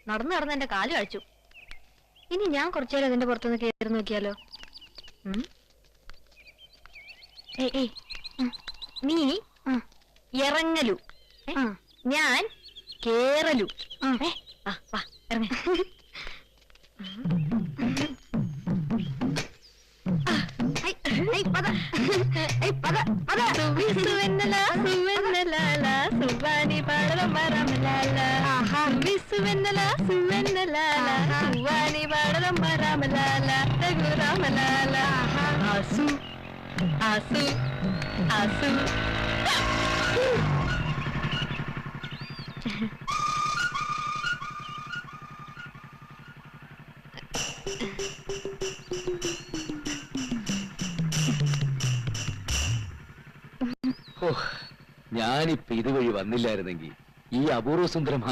നടന്നു നടന്ന് എന്റെ കാല് കഴിച്ചു. ഇനി ഞാൻ കുറച്ചേരം അതിന്റെ പുറത്തുനിന്ന് കയറി നോക്കിയാലോ? നീ ഇറങ്ങലു, ഞാൻ കേറലു. ഇറങ്ങ. സുവാനി പാടലം പരാമലാല രഘുരാമലാല ആസു ആസു ആസു. ഞാനിപ്പോ ഇതുവഴി വന്നില്ലായിരുന്നെങ്കിൽ ഈ അപൂർവ സുന്ദരമായ